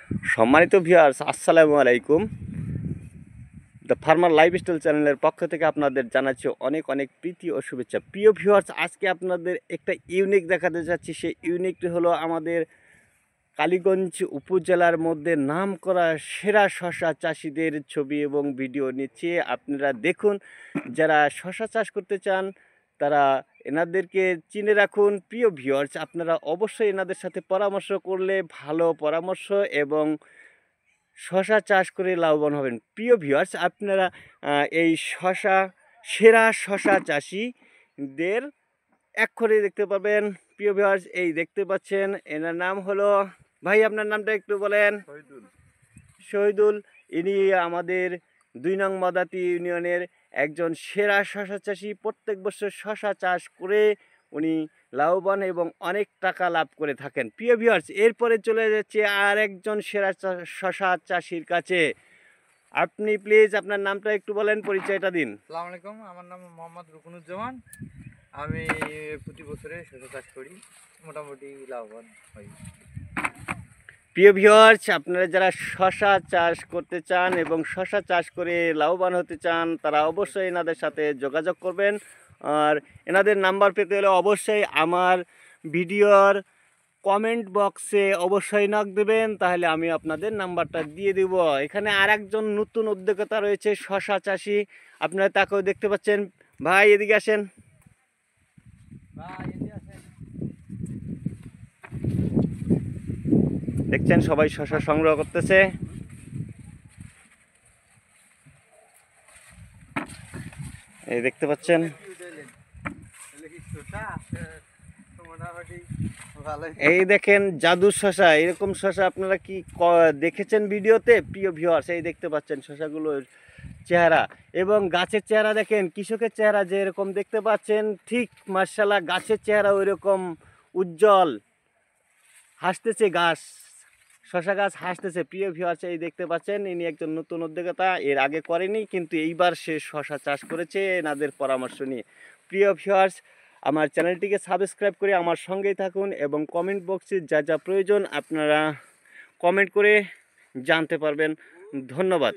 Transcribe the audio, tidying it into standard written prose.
সম্মানিত ভিউয়ার্স, আসসালামু আলাইকুম। দ্য ফার্মার লাইফস্টাইল চ্যানেলের পক্ষ থেকে আপনাদের জানাচ্ছি অনেক অনেক প্রীতি ও শুভেচ্ছা। প্রিয় ভিউয়ার্স, আজকে আপনাদের একটা ইউনিক দেখাতে যাচ্ছি। সেই ইউনিকটি হলো আমাদের কালীগঞ্জ উপজেলার মধ্যে নামকরা সেরা শশা চাষিদের ছবি এবং ভিডিও নিচ্ছে। আপনারা দেখুন, যারা শশা চাষ করতে চান তারা এনাদেরকে চিনে রাখুন। প্রিয় ভিউয়ার্স, আপনারা অবশ্যই এনাদের সাথে পরামর্শ করলে ভালো পরামর্শ এবং শশা চাষ করে লাভবান হবেন। প্রিয় ভিউয়ার্স, আপনারা এই সেরা শশা চাষিদের এক্ষুনি দেখতে পাবেন। প্রিয় ভিউয়ার্স, এই দেখতে পাচ্ছেন, এনার নাম হলো, ভাই আপনার নামটা একটু বলেন। শহীদুল। ইনি আমাদের ২ নং মাদাতি ইউনিয়নের একজন সেরা শশা চাষি। প্রত্যেক বছর শশা চাষ করে উনি লাভবান এবং অনেক টাকা লাভ করে থাকেন। প্রিয় ভিউয়ার্স, এরপরে চলে যাচ্ছে আর একজন সেরা শশা চাষির কাছে। আপনি প্লিজ আপনার নামটা একটু বলেন, পরিচয়টা দিন। আসসালামু আলাইকুম, আমার নাম মোহাম্মদ রুকনুজ্জামান। আমি প্রতি বছরে শশা চাষ করি, মোটামুটি লাভবান হই। প্রিয় ভিউয়ার্স, আপনারা যারা শশা চাষ করতে চান এবং শশা চাষ করে লাভবান হতে চান তারা অবশ্যই এনাদের সাথে যোগাযোগ করবেন। আর এনাদের নাম্বার পেতে হলে অবশ্যই আমার ভিডিওর কমেন্ট বক্সে অবশ্যই নক দেবেন, তাহলে আমি আপনাদের নাম্বারটা দিয়ে দেব। এখানে আর একজন নতুন উদ্যোক্তা রয়েছে শশা চাষি, আপনারা তাকেও দেখতে পাচ্ছেন। ভাই এদিকে আসেন। দেখছেন সবাই শশা সংগ্রহ করতেছে। এই দেখতে পাচ্ছেন, এই দেখেন জাদুর শশা। এরকম শশা আপনারা কি দেখেছেন ভিডিওতে? প্রিয় ভিউয়ার্স, এই দেখতে পাচ্ছেন শশাগুলোর চেহারা এবং গাছের চেহারা দেখেন। কৃষকের চেহারা যে এরকম দেখতে পাচ্ছেন, ঠিক মার্শাল্লাহ গাছের চেহারা ওই রকম উজ্জ্বল, হাসতেছে গাছ, শশা গাছ হাসতেছে। প্রিয় ভিউয়ার্স, এই দেখতে পাচ্ছেন, ইনি একজন নতুন উদ্যোক্তা। এর আগে করেনি, কিন্তু এইবার সে শশা চাষ করেছে এনাদের পরামর্শ নিয়ে। প্রিয় ভিউয়ার্স, আমার চ্যানেলটিকে সাবস্ক্রাইব করে আমার সঙ্গেই থাকুন এবং কমেন্ট বক্সে যা যা প্রয়োজন আপনারা কমেন্ট করে জানতে পারবেন। ধন্যবাদ।